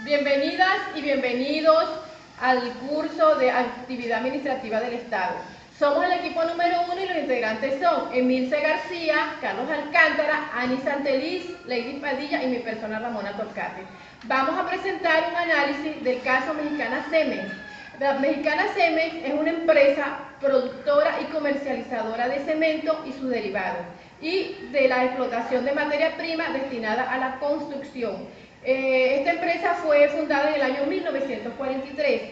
Bienvenidas y bienvenidos al curso de Actividad Administrativa del Estado. Somos el equipo número 1 y los integrantes son Emilce García, Carlos Alcántara, Ani Santeliz, Lady Padilla y mi persona Ramona Torcate. Vamos a presentar un análisis del caso Mexicana Cemex. La Mexicana Cemex es una empresa productora y comercializadora de cemento y sus derivados y de la explotación de materia prima destinada a la construcción. Esta empresa fue fundada en el año 1943.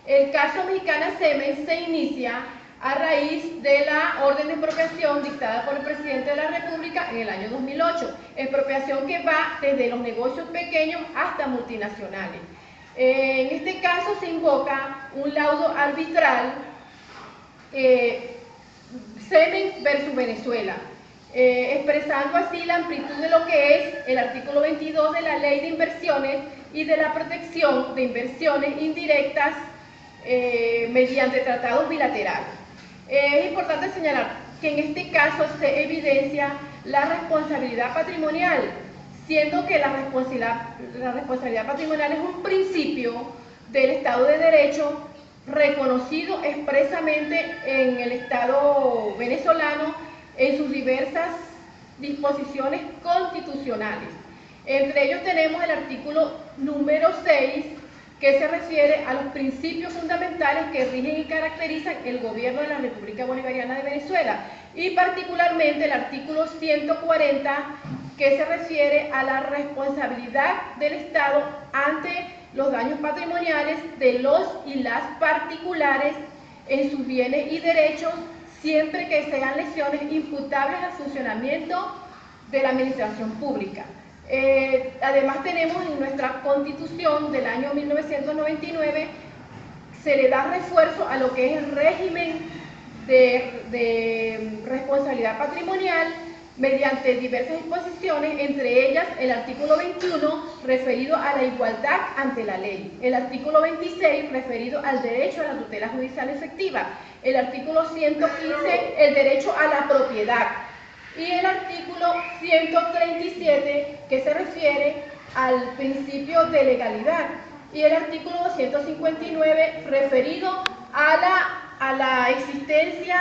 El caso Mexicana Cemex se inicia a raíz de la orden de expropiación dictada por el presidente de la República en el año 2008, expropiación que va desde los negocios pequeños hasta multinacionales. En este caso se invoca un laudo arbitral Cemex versus Venezuela, expresando así la amplitud de lo que es el artículo 22 de la Ley de Inversiones y de la protección de inversiones indirectas mediante tratados bilaterales. Es importante señalar que en este caso se evidencia la responsabilidad patrimonial, siendo que la responsabilidad patrimonial es un principio del Estado de Derecho reconocido expresamente en el Estado venezolano en sus diversas disposiciones constitucionales. Entre ellos tenemos el artículo número 6, que se refiere a los principios fundamentales que rigen y caracterizan el gobierno de la República Bolivariana de Venezuela, y particularmente el artículo 140, que se refiere a la responsabilidad del Estado ante los daños patrimoniales de los y las particulares en sus bienes y derechos, siempre que sean lesiones imputables al funcionamiento de la administración pública. Además tenemos en nuestra Constitución del año 1999, se le da refuerzo a lo que es el régimen de responsabilidad patrimonial mediante diversas disposiciones, entre ellas el artículo 21 referido a la igualdad ante la ley, el artículo 26 referido al derecho a la tutela judicial efectiva, el artículo 115 el derecho a la propiedad y el artículo 137 que se refiere al principio de legalidad y el artículo 259 referido a la existencia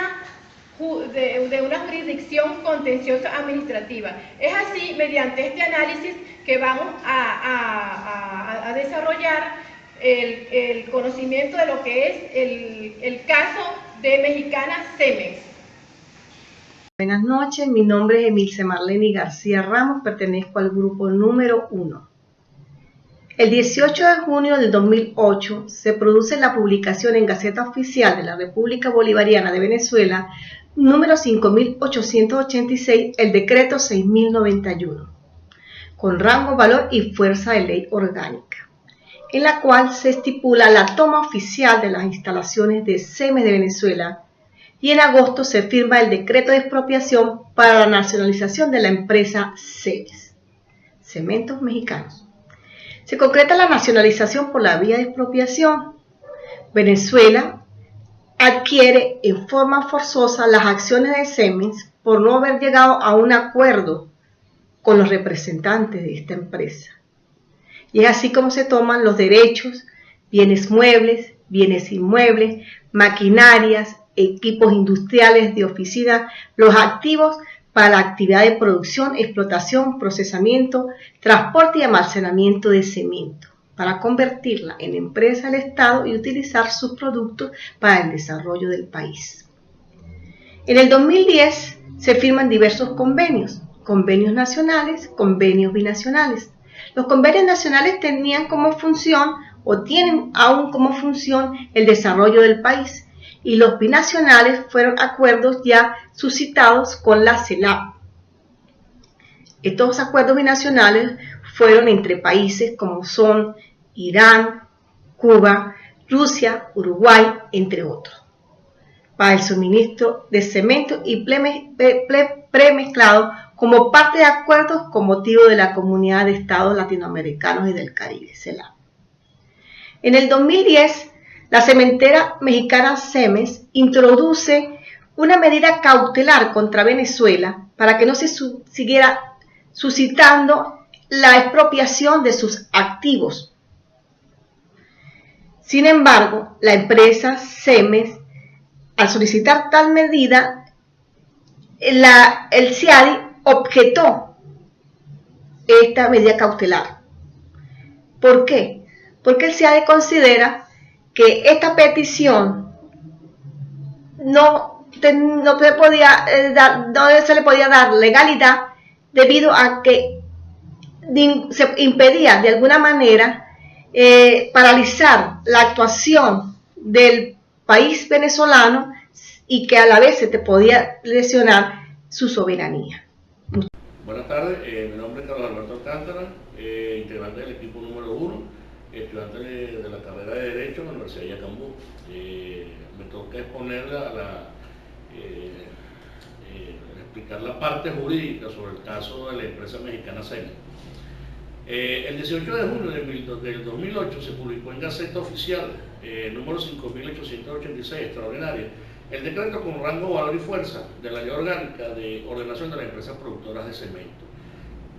de una jurisdicción contenciosa administrativa. Es así, mediante este análisis, que vamos a desarrollar el conocimiento de lo que es el caso de Mexicana Cemex. Buenas noches, mi nombre es Emilce Marlene García Ramos, pertenezco al grupo número 1. El 18 de junio del 2008 se produce la publicación en Gaceta Oficial de la República Bolivariana de Venezuela, número 5886, el decreto 6091, con rango, valor y fuerza de ley orgánica, en la cual se estipula la toma oficial de las instalaciones de Cemex de Venezuela, y en agosto se firma el decreto de expropiación para la nacionalización de la empresa Cemex, Cementos Mexicanos. Se concreta la nacionalización por la vía de expropiación. Venezuela adquiere en forma forzosa las acciones de Cemex por no haber llegado a un acuerdo con los representantes de esta empresa. Y es así como se toman los derechos, bienes muebles, bienes inmuebles, maquinarias, equipos industriales de oficina, los activos para la actividad de producción, explotación, procesamiento, transporte y almacenamiento de cemento, para convertirla en empresa del Estado y utilizar sus productos para el desarrollo del país. En el 2010 se firman diversos convenios nacionales, convenios binacionales. Los convenios nacionales tenían como función o tienen aún como función el desarrollo del país, y los binacionales fueron acuerdos ya suscitados con la CELAC. Estos acuerdos binacionales fueron entre países como son Irán, Cuba, Rusia, Uruguay, entre otros, para el suministro de cemento y premezclado como parte de acuerdos con motivo de la Comunidad de Estados Latinoamericanos y del Caribe, CELAC. En el 2010, la cementera mexicana Cemex introduce una medida cautelar contra Venezuela para que no se siguiera suscitando la expropiación de sus activos Sin embargo, la empresa Cemex, al solicitar tal medida, el CIADI objetó esta medida cautelar. ¿Por qué? Porque el CIADI considera que esta petición no se le podía dar legalidad debido a que se impedía de alguna manera paralizar la actuación del país venezolano y que a la vez se te podía lesionar su soberanía. Buenas tardes, mi nombre es Carlos Alberto Alcántara, integrante del equipo número 1, estudiante de la carrera de Derecho en la Universidad de Yacambú. Me toca exponerle explicar la parte jurídica sobre el caso de la empresa mexicana Cemex. El 18 de junio del 2008 se publicó en Gaceta Oficial, número 5886, extraordinaria, el decreto con rango, valor y fuerza de la Ley Orgánica de Ordenación de las Empresas Productoras de Cemento,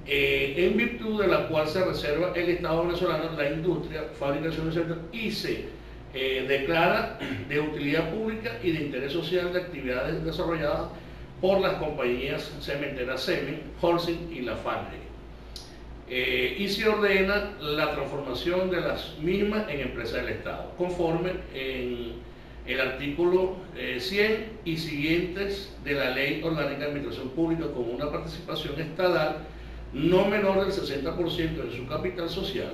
en virtud de la cual se reserva el Estado venezolano la industria, fabricación de cemento y se declara de utilidad pública y de interés social de actividades desarrolladas por las compañías cementeras Cemex, Holcim y Lafarge. Y se ordena la transformación de las mismas en empresas del Estado, conforme en el artículo 100 y siguientes de la Ley Orgánica de Administración Pública, con una participación estatal no menor del 60% de su capital social,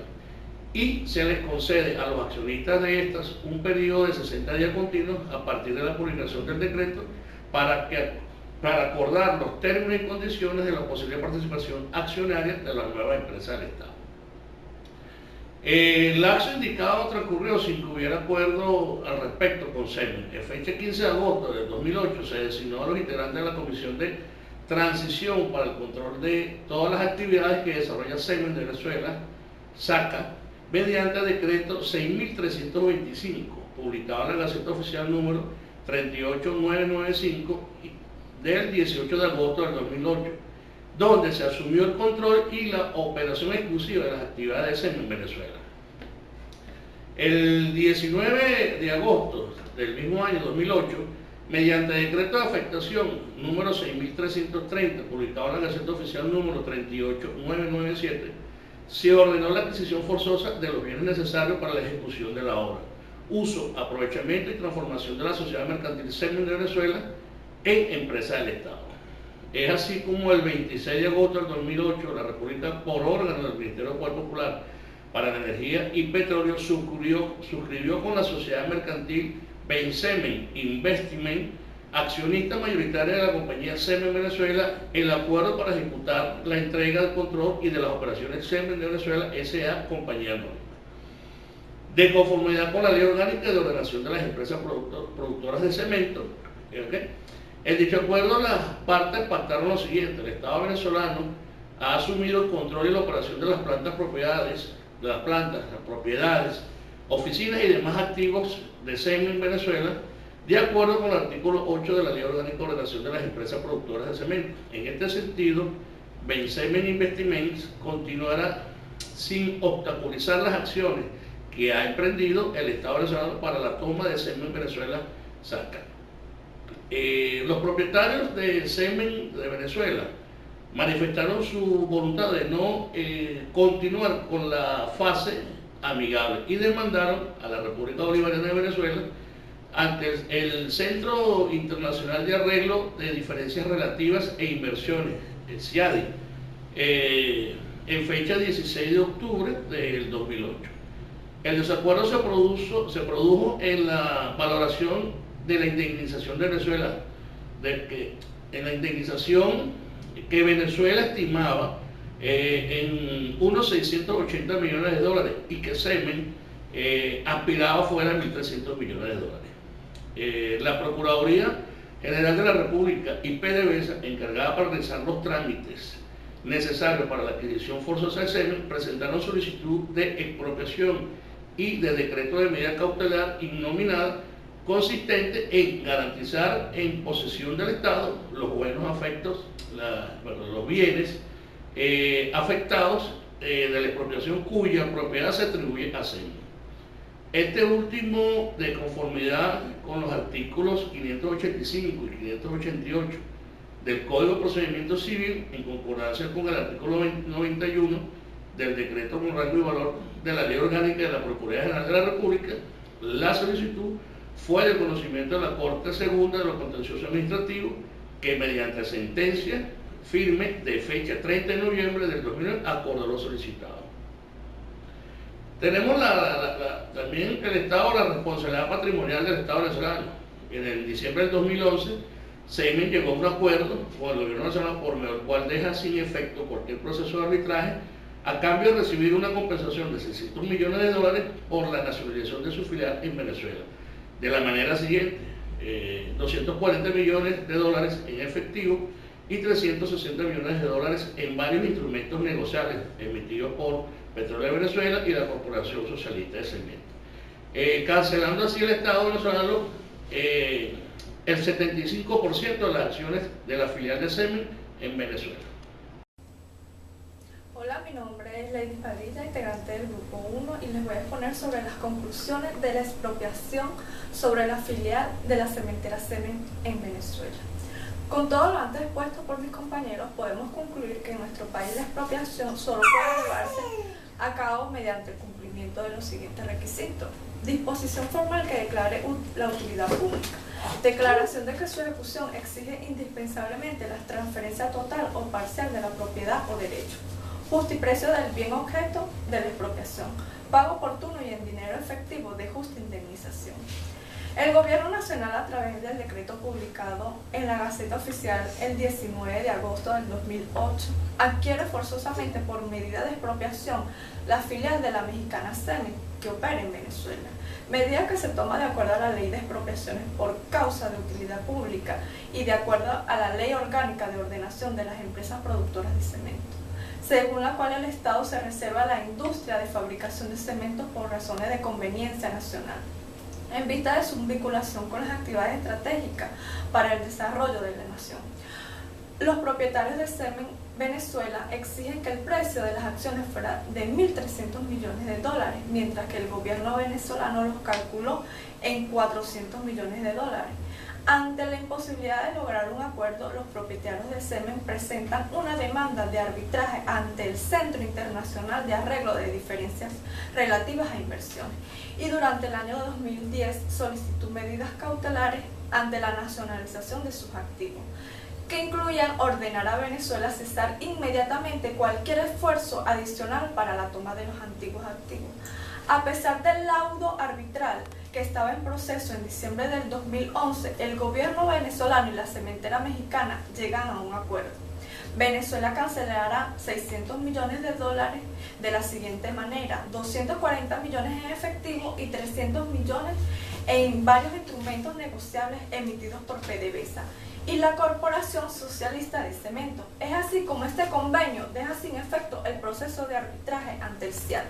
y se les concede a los accionistas de estas un periodo de 60 días continuos a partir de la publicación del decreto para acordar los términos y condiciones de la posible participación accionaria de la nueva empresa del Estado. El lapso indicado transcurrió sin que hubiera acuerdo al respecto con Cemex. En fecha 15 de agosto de 2008 se designó a los integrantes de la Comisión de Transición para el control de todas las actividades que desarrolla Cemex de Venezuela, SACA, mediante decreto 6.325, publicado en la Gaceta Oficial número 38995 del 18 de agosto del 2008, donde se asumió el control y la operación exclusiva de las actividades de Cemex en Venezuela. El 19 de agosto del mismo año 2008, mediante decreto de afectación número 6330, publicado en la Gaceta Oficial número 38997, se ordenó la adquisición forzosa de los bienes necesarios para la ejecución de la obra, uso, aprovechamiento y transformación de la sociedad mercantil Cemex de Venezuela en empresa del Estado. Es así como el 26 de agosto del 2008 la República, por órgano del Ministerio del Poder Popular para la Energía y Petróleo, suscribió con la sociedad mercantil Bensemen Investment, accionista mayoritaria de la compañía Cemex Venezuela, el acuerdo para ejecutar la entrega del control y de las operaciones Cemex de Venezuela S.A. Compañía Anónima. De conformidad con la Ley Orgánica de Ordenación de las Empresas Productoras de Cemento, en dicho acuerdo las partes pactaron lo siguiente: el Estado venezolano ha asumido el control y la operación de las propiedades, oficinas y demás activos de Cemex en Venezuela, de acuerdo con el artículo 8 de la Ley Orgánica de Ordenación de las Empresas Productoras de Cemento. En este sentido, Bensemen Investments continuará sin obstaculizar las acciones que ha emprendido el Estado venezolano para la toma de Cemex en Venezuela, SACA. Los propietarios de Cemex de Venezuela manifestaron su voluntad de no continuar con la fase amigable y demandaron a la República Bolivariana de Venezuela ante el Centro Internacional de Arreglo de Diferencias Relativas e Inversiones, el CIADI, en fecha 16 de octubre del 2008. El desacuerdo se produjo en la valoración de la indemnización de Venezuela, en la indemnización que Venezuela estimaba en unos 680 millones de dólares y que Cemex aspiraba fuera de 1.300 millones de dólares. La Procuraduría General de la República y PDVSA, encargada para realizar los trámites necesarios para la adquisición forzosa de Cemex, presentaron solicitud de expropiación y de decreto de medida cautelar innominada, consistente en garantizar en posesión del Estado los los bienes afectados de la expropiación cuya propiedad se atribuye a Cemex. Este último, de conformidad con los artículos 585 y 588 del Código de Procedimiento Civil, en concordancia con el artículo 91 del Decreto con rango y valor de la Ley Orgánica de la Procuraduría General de la República, la solicitud fue de conocimiento de la Corte Segunda de los Contenciosos Administrativos, que mediante sentencia firme de fecha 30 de noviembre del 2009 acordó lo solicitado. Tenemos también el Estado, la responsabilidad patrimonial del Estado venezolano. En el diciembre del 2011, SEMEN llegó a un acuerdo con el Gobierno nacional por medio del cual deja sin efecto cualquier proceso de arbitraje a cambio de recibir una compensación de $600 millones por la nacionalización de su filial en Venezuela. De la manera siguiente, $240 millones en efectivo y $360 millones en varios instrumentos negociables emitidos por Petróleo de Venezuela y la Corporación Socialista de Cemento. Cancelando así el Estado venezolano el 75% de las acciones de la filial de SEMEN en Venezuela. Hola, mi nombre es Lady Padilla, integrante del Grupo 1, y les voy a exponer sobre las conclusiones de la expropiación sobre la filial de la cementera SEMEN en Venezuela. Con todo lo antes expuesto por mis compañeros, podemos concluir que en nuestro país la expropiación solo puede llevarse a cabo mediante el cumplimiento de los siguientes requisitos: disposición formal que declare la utilidad pública, declaración de que su ejecución exige indispensablemente la transferencia total o parcial de la propiedad o derecho, justiprecio del bien objeto de la expropiación, pago oportuno y en dinero efectivo de justa indemnización. El Gobierno Nacional, a través del decreto publicado en la Gaceta Oficial el 19 de agosto del 2008, adquiere forzosamente por medida de expropiación la filial de la mexicana SEMEN que opera en Venezuela, medida que se toma de acuerdo a la Ley de Expropiaciones por causa de utilidad pública y de acuerdo a la Ley Orgánica de Ordenación de las Empresas Productoras de Cemento, según la cual el Estado se reserva la industria de fabricación de cemento por razones de conveniencia nacional, en vista de su vinculación con las actividades estratégicas para el desarrollo de la nación. Los propietarios de SEMEN Venezuela exigen que el precio de las acciones fuera de $1.300 millones, mientras que el gobierno venezolano los calculó en $400 millones. Ante la imposibilidad de lograr un acuerdo, los propietarios de SEMEN presentan una demanda de arbitraje ante el Centro Internacional de Arreglo de Diferencias Relativas a Inversiones, y durante el año 2010 solicitó medidas cautelares ante la nacionalización de sus activos, que incluían ordenar a Venezuela cesar inmediatamente cualquier esfuerzo adicional para la toma de los antiguos activos. A pesar del laudo arbitral que estaba en proceso en diciembre del 2011, el gobierno venezolano y la cementera mexicana llegan a un acuerdo. Venezuela cancelará $600 millones de la siguiente manera: $240 millones en efectivo y $300 millones en varios instrumentos negociables emitidos por PDVSA y la Corporación Socialista de Cemento. Es así como este convenio deja sin efecto el proceso de arbitraje ante el CIAD.